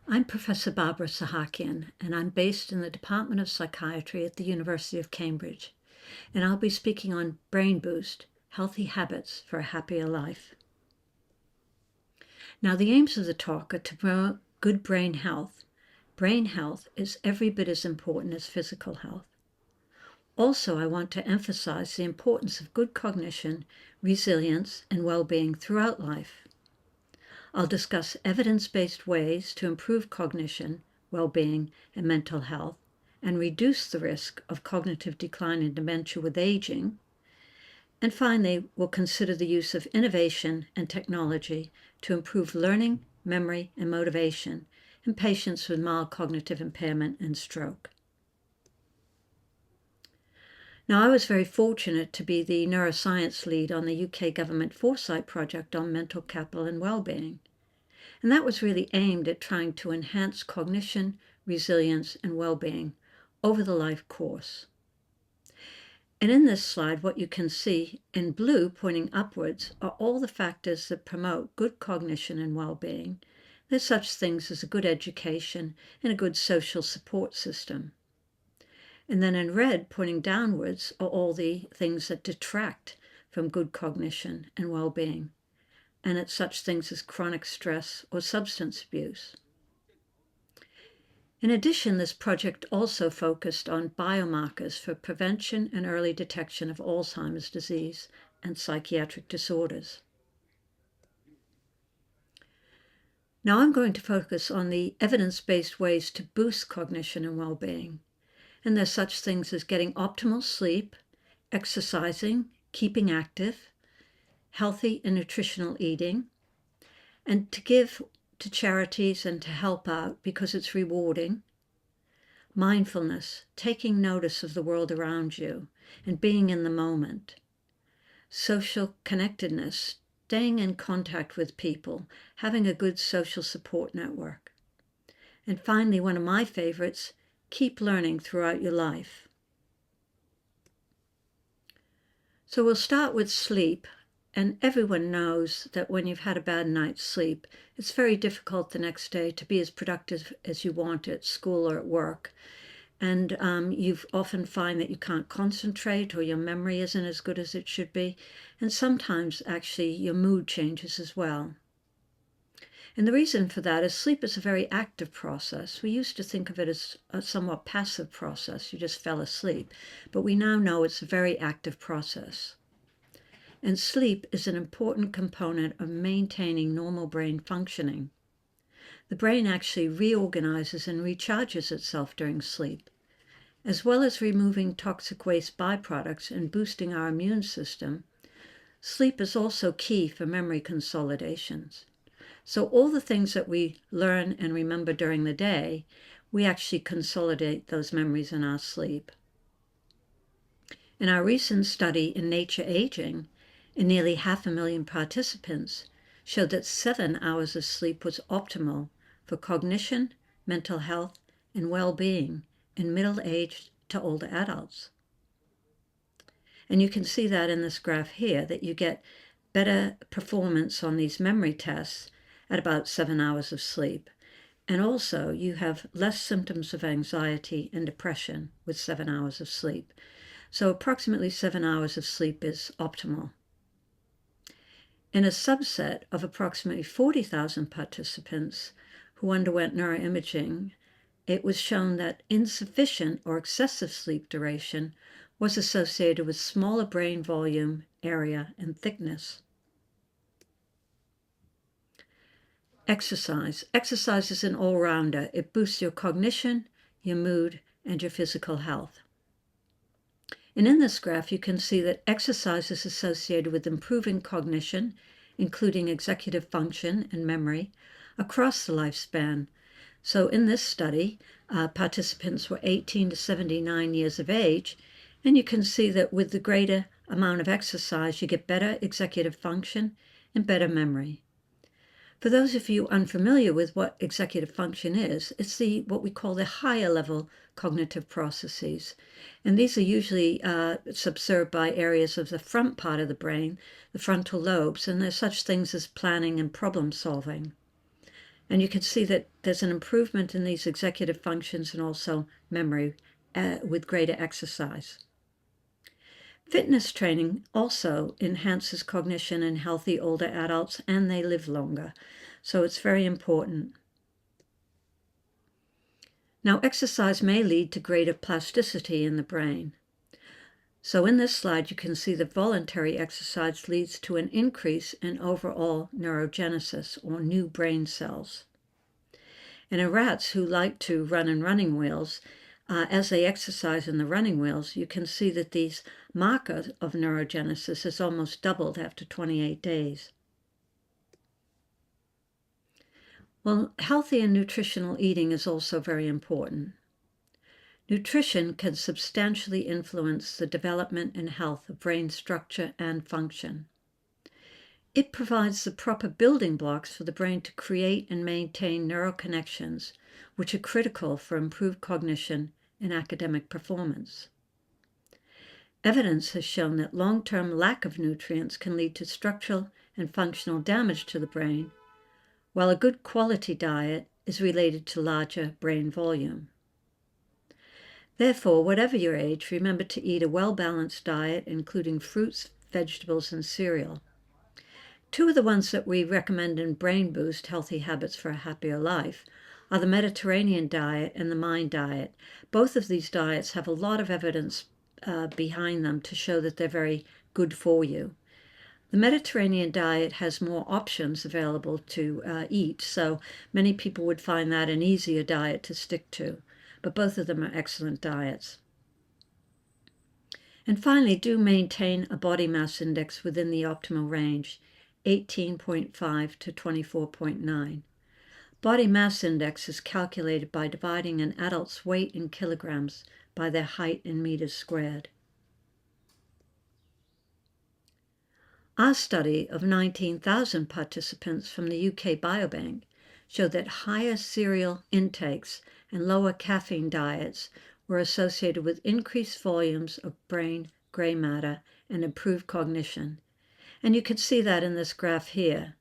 I'm Professor Barbara Sahakian, and I'm based in the Department of Psychiatry at the University of Cambridge. And I'll be speaking on Brain Boost, Healthy Habits for a Happier Life. Now, the aims of the talk are to promote good brain health. Brain health is every bit as important as physical health. Also, I want to emphasize the importance of good cognition, resilience, and well-being throughout life. I'll discuss evidence-based ways to improve cognition, well-being, and mental health, and reduce the risk of cognitive decline and dementia with aging. And finally, we'll consider the use of innovation and technology to improve learning, memory, and motivation in patients with mild cognitive impairment and stroke. Now, I was very fortunate to be the neuroscience lead on the UK government foresight project on mental capital and well-being. And that was really aimed at trying to enhance cognition, resilience, and well-being over the life course. And in this slide, what you can see in blue pointing upwards are all the factors that promote good cognition and well-being. There's such things as a good education and a good social support system. And then in red, pointing downwards, are all the things that detract from good cognition and well-being. And it's such things as chronic stress or substance abuse. In addition, this project also focused on biomarkers for prevention and early detection of Alzheimer's disease and psychiatric disorders. Now I'm going to focus on the evidence-based ways to boost cognition and well-being. And there's such things as getting optimal sleep, exercising, keeping active, healthy and nutritional eating, and to give to charities and to help out because it's rewarding. Mindfulness, taking notice of the world around you and being in the moment. Social connectedness, staying in contact with people, having a good social support network. And finally, one of my favorites, keep learning throughout your life. So we'll start with sleep. And everyone knows that when you've had a bad night's sleep, it's very difficult the next day to be as productive as you want at school or at work. And you often find that you can't concentrate or your memory isn't as good as it should be. And sometimes actually your mood changes as well. And the reason for that is sleep is a very active process. We used to think of it as a somewhat passive process. You just fell asleep. But we now know it's a very active process. And sleep is an important component of maintaining normal brain functioning. The brain actually reorganizes and recharges itself during sleep. As well as removing toxic waste byproducts and boosting our immune system, sleep is also key for memory consolidations. So all the things that we learn and remember during the day, we actually consolidate those memories in our sleep. In our recent study in Nature Aging, and nearly 500,000 participants showed that 7 hours of sleep was optimal for cognition, mental health, and well-being in middle-aged to older adults. And you can see that in this graph here, that you get better performance on these memory tests at about 7 hours of sleep. And also you have less symptoms of anxiety and depression with 7 hours of sleep. So approximately 7 hours of sleep is optimal. In a subset of approximately 40,000 participants who underwent neuroimaging, it was shown that insufficient or excessive sleep duration was associated with smaller brain volume, area, and thickness. Exercise. Exercise is an all-rounder. It boosts your cognition, your mood, and your physical health. And in this graph, you can see that exercise is associated with improving cognition, including executive function and memory, across the lifespan. So in this study, participants were 18 to 79 years of age, and you can see that with the greater amount of exercise, you get better executive function and better memory. For those of you unfamiliar with what executive function is, it's what we call the higher level cognitive processes. And these are usually subserved by areas of the front part of the brain, the frontal lobes, and there's such things as planning and problem solving. And you can see that there's an improvement in these executive functions and also memory with greater exercise. Fitness training also enhances cognition in healthy older adults, and they live longer. So it's very important. Now, exercise may lead to greater plasticity in the brain. So in this slide, you can see that voluntary exercise leads to an increase in overall neurogenesis, or new brain cells. And in rats who like to run in running wheels, as they exercise in the running wheels, you can see that these markers of neurogenesis is almost doubled after 28 days. Well, healthy and nutritional eating is also very important. Nutrition can substantially influence the development and health of brain structure and function. It provides the proper building blocks for the brain to create and maintain neural connections, which are critical for improved cognition and academic performance. Evidence has shown that long-term lack of nutrients can lead to structural and functional damage to the brain, while a good quality diet is related to larger brain volume. Therefore, whatever your age, remember to eat a well-balanced diet, including fruits, vegetables, and cereal. Two of the ones that we recommend in Brain Boost, Healthy Habits for a Happier Life, are the Mediterranean diet and the Mind diet. Both of these diets have a lot of evidence behind them to show that they're very good for you. The Mediterranean diet has more options available to eat, so many people would find that an easier diet to stick to. But both of them are excellent diets. And finally, do maintain a body mass index within the optimal range, 18.5 to 24.9. Body mass index is calculated by dividing an adult's weight in kilograms by their height in meters squared. Our study of 19,000 participants from the UK Biobank showed that higher cereal intakes and lower caffeine diets were associated with increased volumes of brain gray matter and improved cognition. And you can see that in this graph here,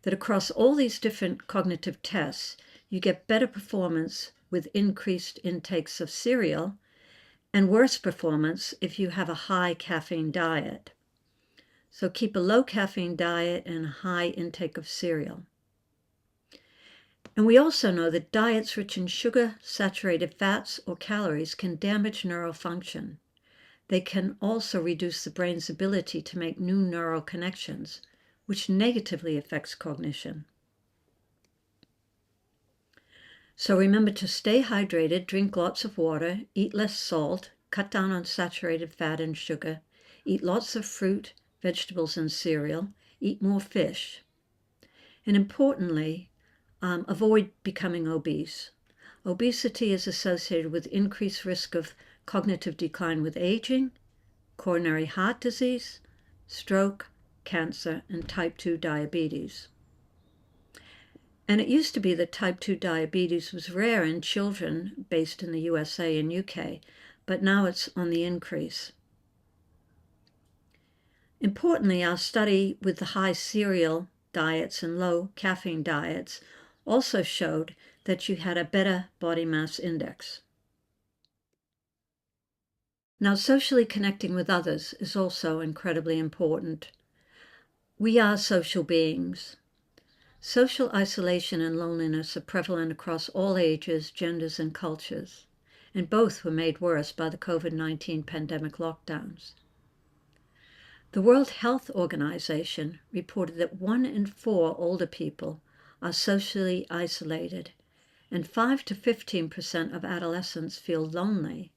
that across all these different cognitive tests, you get better performance with increased intakes of cereal and worse performance if you have a high caffeine diet. So keep a low caffeine diet and a high intake of cereal. And we also know that diets rich in sugar, saturated fats, or calories can damage neural function. They can also reduce the brain's ability to make new neural connections, which negatively affects cognition. So remember to stay hydrated, drink lots of water, eat less salt, cut down on saturated fat and sugar, eat lots of fruit, vegetables, and cereal, eat more fish. And importantly, avoid becoming obese. Obesity is associated with increased risk of cognitive decline with aging, coronary heart disease, stroke, cancer, and type 2 diabetes. And it used to be that type 2 diabetes was rare in children based in the USA and UK, but now it's on the increase. Importantly, our study with the high cereal diets and low caffeine diets also showed that you had a better body mass index. Now, socially connecting with others is also incredibly important. We are social beings. Social isolation and loneliness are prevalent across all ages, genders, and cultures, and both were made worse by the COVID-19 pandemic lockdowns. The World Health Organization reported that 1 in 4 older people are socially isolated, and 5 to 15% of adolescents feel lonely.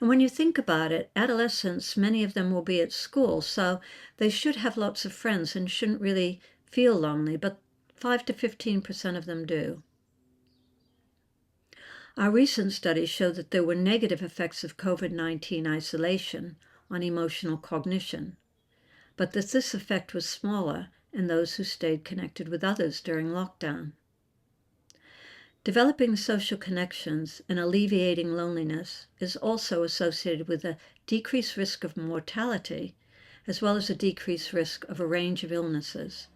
And when you think about it, adolescents, many of them will be at school, so they should have lots of friends and shouldn't really feel lonely, but 5 to 15% of them do. Our recent studies showed that there were negative effects of COVID-19 isolation on emotional cognition, but that this effect was smaller in those who stayed connected with others during lockdown. Developing social connections and alleviating loneliness is also associated with a decreased risk of mortality, as well as a decreased risk of a range of illnesses.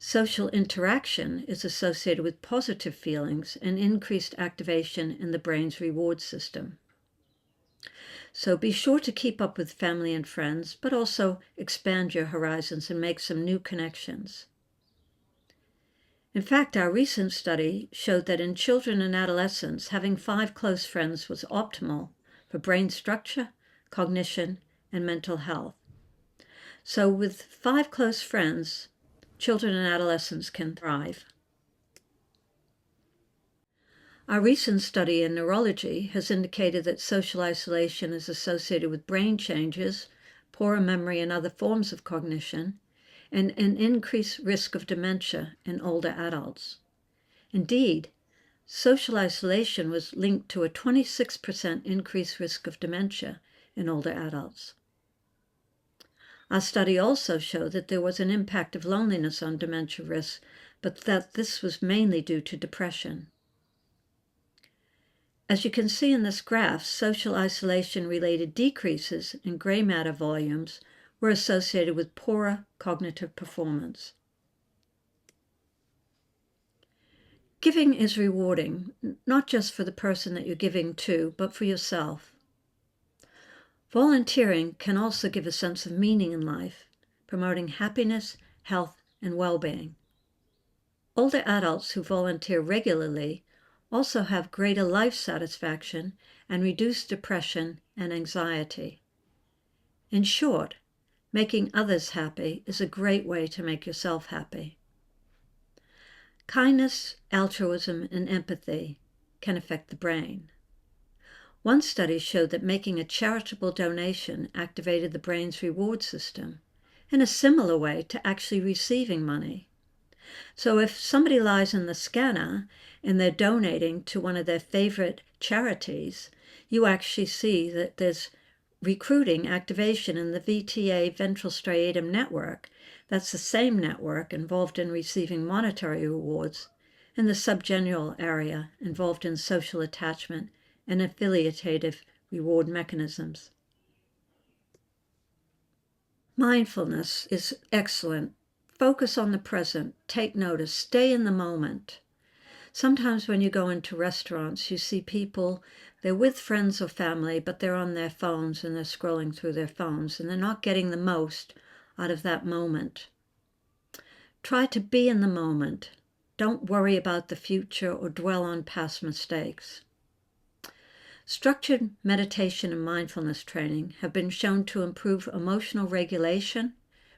Social interaction is associated with positive feelings and increased activation in the brain's reward system. So be sure to keep up with family and friends, but also expand your horizons and make some new connections. In fact, our recent study showed that in children and adolescents, having 5 close friends was optimal for brain structure, cognition, and mental health. So with 5 close friends, children and adolescents can thrive. Our recent study in neurology has indicated that social isolation is associated with brain changes, poorer memory, and other forms of cognition, and an increased risk of dementia in older adults. Indeed, social isolation was linked to a 26% increased risk of dementia in older adults. Our study also showed that there was an impact of loneliness on dementia risk, but that this was mainly due to depression. As you can see in this graph, social isolation-related decreases in gray matter volumes were associated with poorer cognitive performance. Giving is rewarding, not just for the person that you're giving to, but for yourself. Volunteering can also give a sense of meaning in life, promoting happiness, health, and well-being. Older adults who volunteer regularly also have greater life satisfaction and reduced depression and anxiety. In short, making others happy is a great way to make yourself happy. Kindness, altruism, and empathy can affect the brain. One study showed that making a charitable donation activated the brain's reward system in a similar way to actually receiving money. So if somebody lies in the scanner and they're donating to one of their favorite charities, you actually see that there's recruiting activation in the VTA ventral striatum network. That's the same network involved in receiving monetary rewards, and the subgenual area involved in social attachment and affiliative reward mechanisms. Mindfulness is excellent. Focus on the present, take notice, stay in the moment. Sometimes when you go into restaurants, you see people, they're with friends or family, but they're on their phones and they're scrolling through their phones and they're not getting the most out of that moment. Try to be in the moment. Don't worry about the future or dwell on past mistakes. Structured meditation and mindfulness training have been shown to improve emotional regulation,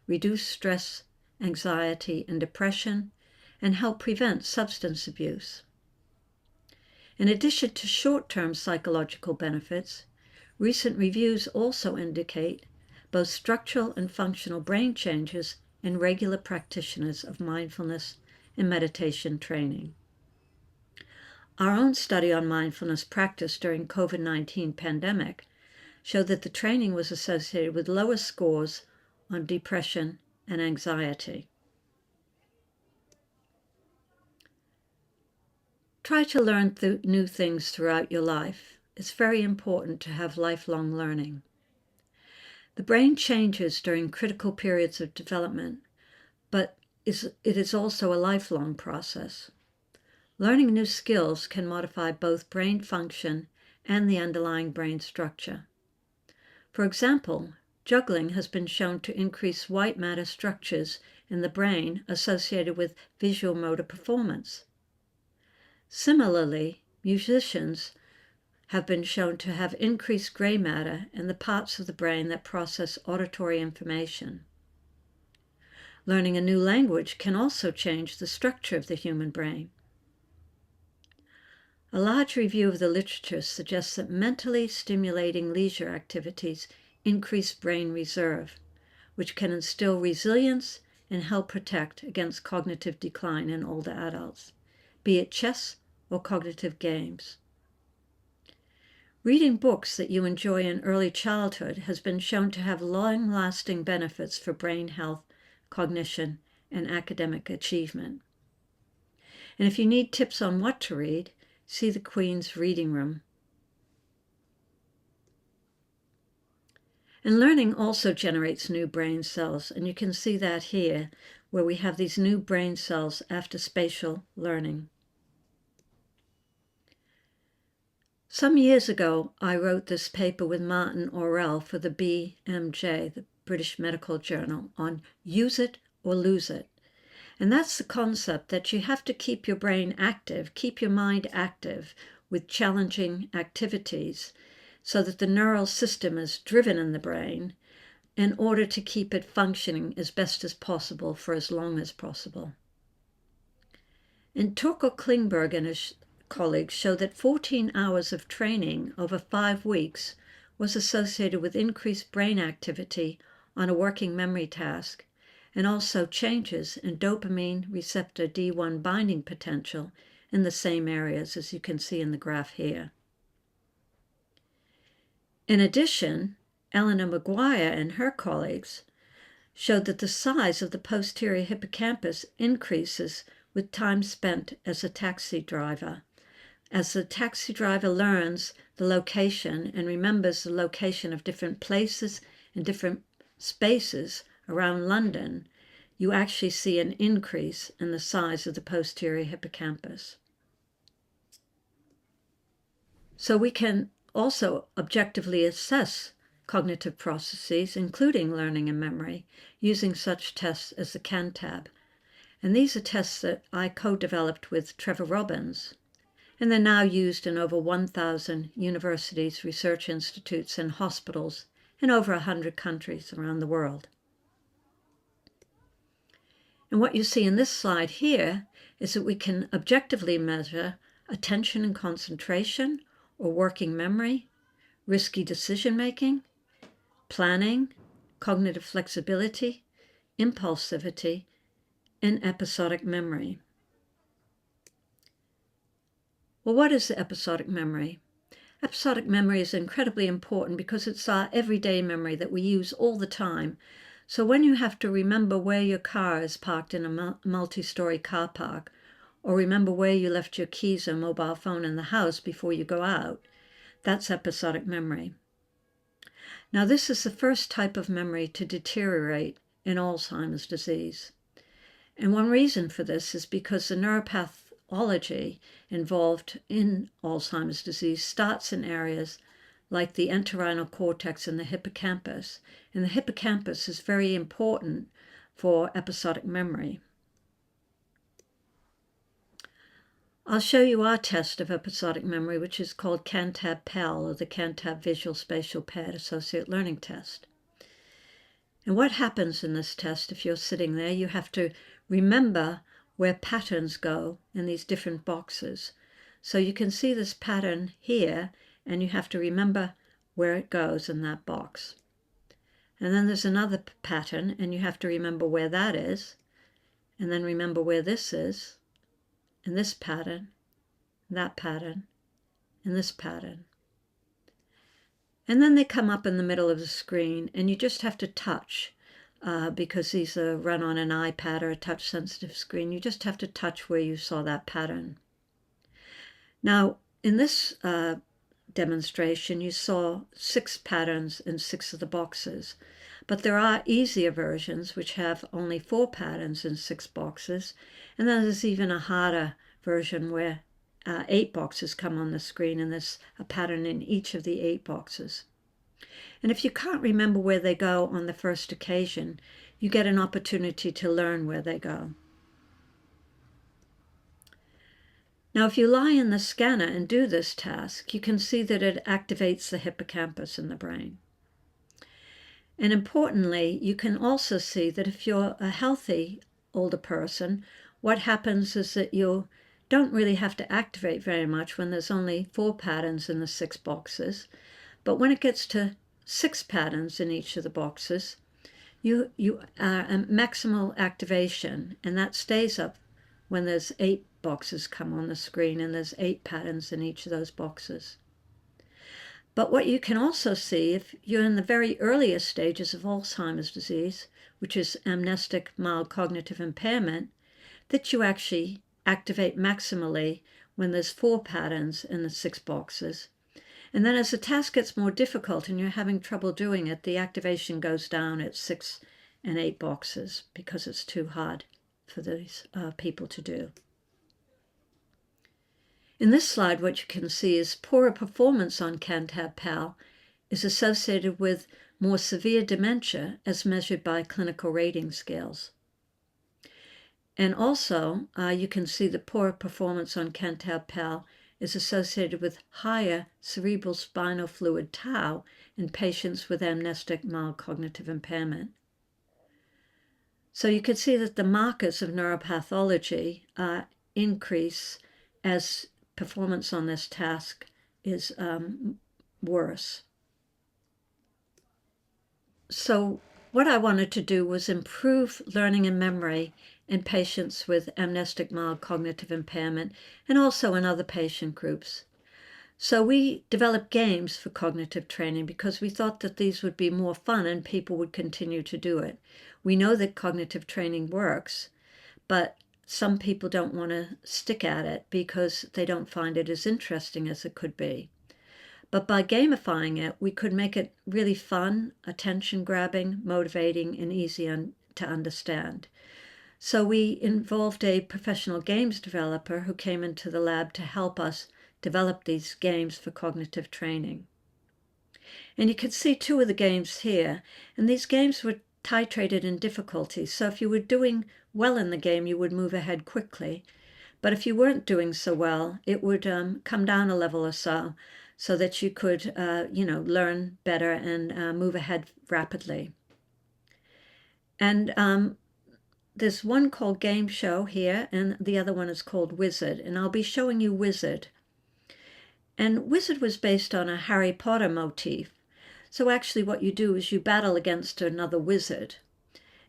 reduce stress, anxiety, and depression, and help prevent substance abuse. In addition to short-term psychological benefits, recent reviews also indicate both structural and functional brain changes in regular practitioners of mindfulness and meditation training. Our own study on mindfulness practice during COVID-19 pandemic showed that the training was associated with lower scores on depression and anxiety. Try to learn new things throughout your life. It's very important to have lifelong learning. The brain changes during critical periods of development, but it is also a lifelong process. Learning new skills can modify both brain function and the underlying brain structure. For example, juggling has been shown to increase white matter structures in the brain associated with visual motor performance. Similarly, musicians have been shown to have increased gray matter in the parts of the brain that process auditory information. Learning a new language can also change the structure of the human brain. A large review of the literature suggests that mentally stimulating leisure activities increase brain reserve, which can instill resilience and help protect against cognitive decline in older adults, be it chess or cognitive games. Reading books that you enjoy in early childhood has been shown to have long-lasting benefits for brain health, cognition, and academic achievement. And if you need tips on what to read, see the Queen's Reading Room. And learning also generates new brain cells, and you can see that here where we have these new brain cells after spatial learning. Some years ago, I wrote this paper with Martin Orell for the BMJ, the British Medical Journal, on use it or lose it. And that's the concept that you have to keep your brain active, keep your mind active with challenging activities so that the neural system is driven in the brain in order to keep it functioning as best as possible for as long as possible. And Torkel Klingberg and his colleagues show that 14 hours of training over 5 weeks was associated with increased brain activity on a working memory task, and also changes in dopamine receptor D1 binding potential in the same areas as you can see in the graph here. In addition, Eleanor Maguire and her colleagues showed that the size of the posterior hippocampus increases with time spent as a taxi driver. As the taxi driver learns the location and remembers the location of different places and different spaces around London, you actually see an increase in the size of the posterior hippocampus. So we can also objectively assess cognitive processes, including learning and memory, using such tests as the CANTAB. And these are tests that I co-developed with Trevor Robbins, and they're now used in over 1,000 universities, research institutes, and hospitals in over 100 countries around the world. And what you see in this slide here is that we can objectively measure attention and concentration, or working memory, risky decision-making, planning, cognitive flexibility, impulsivity, and episodic memory. Well, what is the episodic memory? Episodic memory is incredibly important because it's our everyday memory that we use all the time. So when you have to remember where your car is parked in a multi-story car park, or remember where you left your keys or mobile phone in the house before you go out, that's episodic memory. Now, this is the first type of memory to deteriorate in Alzheimer's disease. And one reason for this is because the neuropathology involved in Alzheimer's disease starts in areas like the entorhinal cortex and the hippocampus. And the hippocampus is very important for episodic memory. I'll show you our test of episodic memory, which is called CANTAB-PAL, or the CANTAB Visual Spatial Paired Associate Learning Test. And what happens in this test, if you're sitting there, you have to remember where patterns go in these different boxes. So you can see this pattern here, and you have to remember where it goes in that box. And then there's another pattern, and you have to remember where that is, and then remember where this is, and this pattern, that pattern, and this pattern. And then they come up in the middle of the screen, and you just have to touch, because these are run on an iPad or a touch-sensitive screen. You just have to touch where you saw that pattern. Now, in this demonstration, you saw 6 patterns in 6 of the boxes. But there are easier versions which have only 4 patterns in 6 boxes. And then there's even a harder version where 8 boxes come on the screen, and there's a pattern in each of the 8 boxes. And if you can't remember where they go on the first occasion, you get an opportunity to learn where they go. Now, if you lie in the scanner and do this task, you can see that it activates the hippocampus in the brain. And importantly, you can also see that if you're a healthy older person, what happens is that you don't really have to activate very much when there's only 4 patterns in the 6 boxes. But when it gets to 6 patterns in each of the boxes, you are at maximal activation, and that stays up when there's 8 boxes come on the screen and there's 8 patterns in each of those boxes. But what you can also see, if you're in the very earliest stages of Alzheimer's disease, which is amnestic mild cognitive impairment, that you actually activate maximally when there's 4 patterns in the 6 boxes. And then as the task gets more difficult and you're having trouble doing it, the activation goes down at 6 and 8 boxes because it's too hard for these people to do. In this slide, what you can see is poorer performance on Cantab-PAL is associated with more severe dementia as measured by clinical rating scales. And also, you can see the poorer performance on Cantab-PAL is associated with higher cerebral spinal fluid tau in patients with amnestic mild cognitive impairment. So you can see that the markers of neuropathology increase as performance on this task is worse. So what I wanted to do was improve learning and memory in patients with amnestic mild cognitive impairment and also in other patient groups. So we developed games for cognitive training because we thought that these would be more fun and people would continue to do it. We know that cognitive training works, but some people don't want to stick at it because they don't find it as interesting as it could be. But by gamifying it, we could make it really fun, attention-grabbing, motivating, and easy to understand. So we involved a professional games developer who came into the lab to help us develop these games for cognitive training. And you can see 2 of the games here, and these games were titrated in difficulty. So if you were doing well in the game, you would move ahead quickly. But if you weren't doing so well, it would come down a level or so that you could, learn better and move ahead rapidly. And there's one called Game Show here, and the other one is called Wizard. And I'll be showing you Wizard. And Wizard was based on a Harry Potter motif. So actually what you do is you battle against another wizard.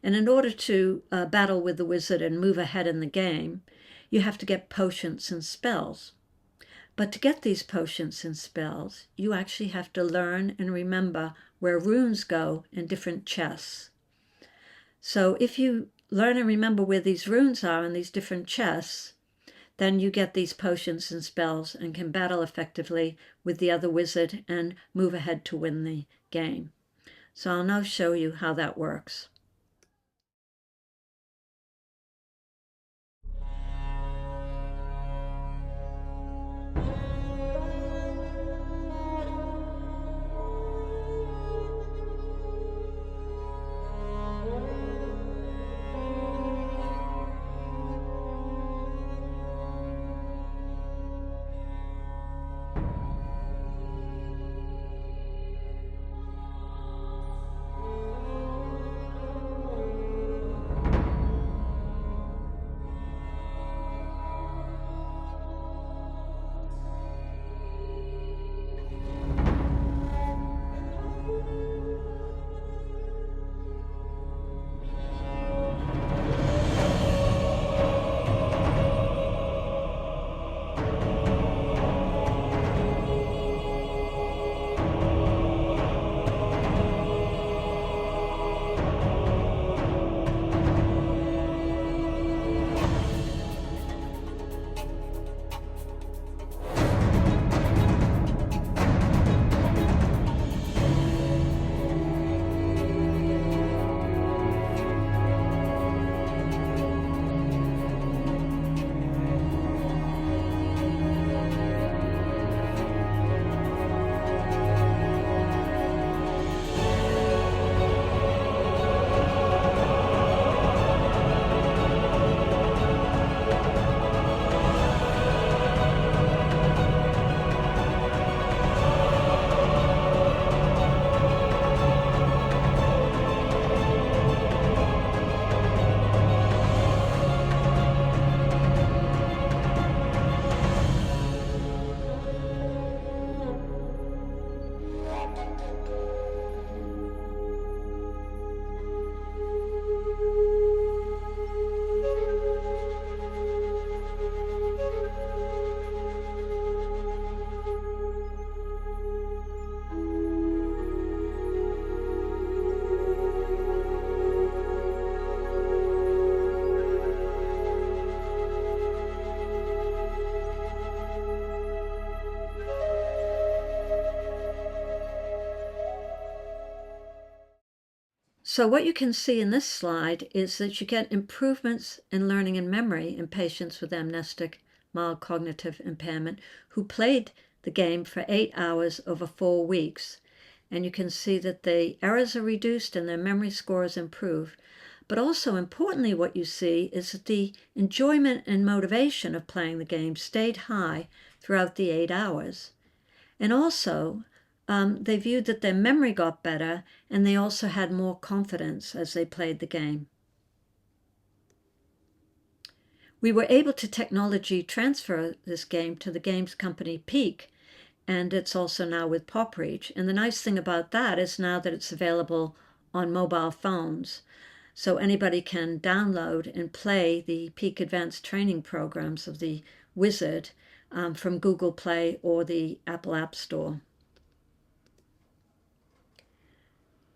And in order to battle with the wizard and move ahead in the game, you have to get potions and spells. But to get these potions and spells, you actually have to learn and remember where runes go in different chests. So if you learn and remember where these runes are in these different chests, then you get these potions and spells and can battle effectively with the other wizard and move ahead to win the game. So I'll now show you how that works. So what you can see in this slide is that you get improvements in learning and memory in patients with amnestic mild cognitive impairment who played the game for 8 hours over 4 weeks. And you can see that the errors are reduced and their memory scores improve. But also importantly, what you see is that the enjoyment and motivation of playing the game stayed high throughout the 8 hours. And also, they viewed that their memory got better and they also had more confidence as they played the game. We were able to technology transfer this game to the games company Peak, and it's also now with PopReach. And the nice thing about that is now that it's available on mobile phones, so anybody can download and play the Peak Advanced Training programs of the Wizard from Google Play or the Apple App Store.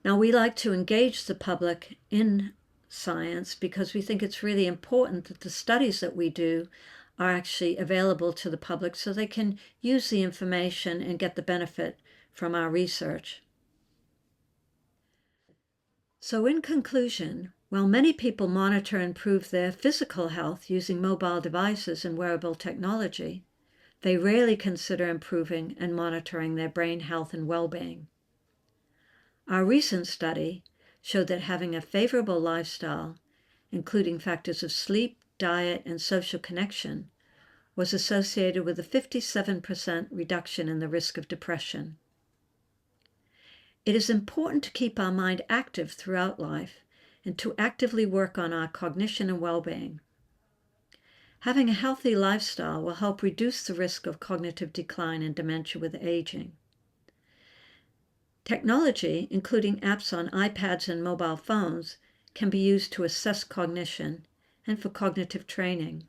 Now, we like to engage the public in science because we think it's really important that the studies that we do are actually available to the public so they can use the information and get the benefit from our research. So in conclusion, while many people monitor and improve their physical health using mobile devices and wearable technology, they rarely consider improving and monitoring their brain health and well-being. Our recent study showed that having a favorable lifestyle, including factors of sleep, diet, and social connection, was associated with a 57% reduction in the risk of depression. It is important to keep our mind active throughout life and to actively work on our cognition and well-being. Having a healthy lifestyle will help reduce the risk of cognitive decline and dementia with aging. Technology, including apps on iPads and mobile phones, can be used to assess cognition and for cognitive training.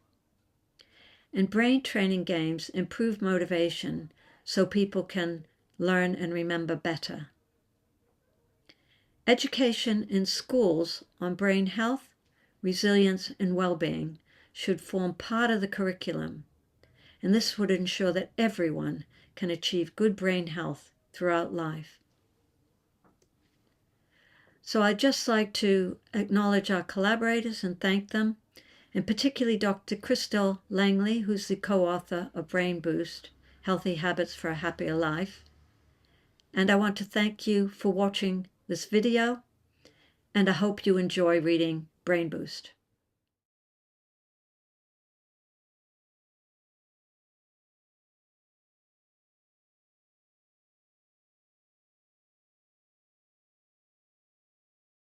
And brain training games improve motivation so people can learn and remember better. Education in schools on brain health, resilience, and well-being should form part of the curriculum, and this would ensure that everyone can achieve good brain health throughout life. So I'd just like to acknowledge our collaborators and thank them, and particularly Dr. Christelle Langley, who's the co-author of Brain Boost, Healthy Habits for a Happier Life. And I want to thank you for watching this video, and I hope you enjoy reading Brain Boost.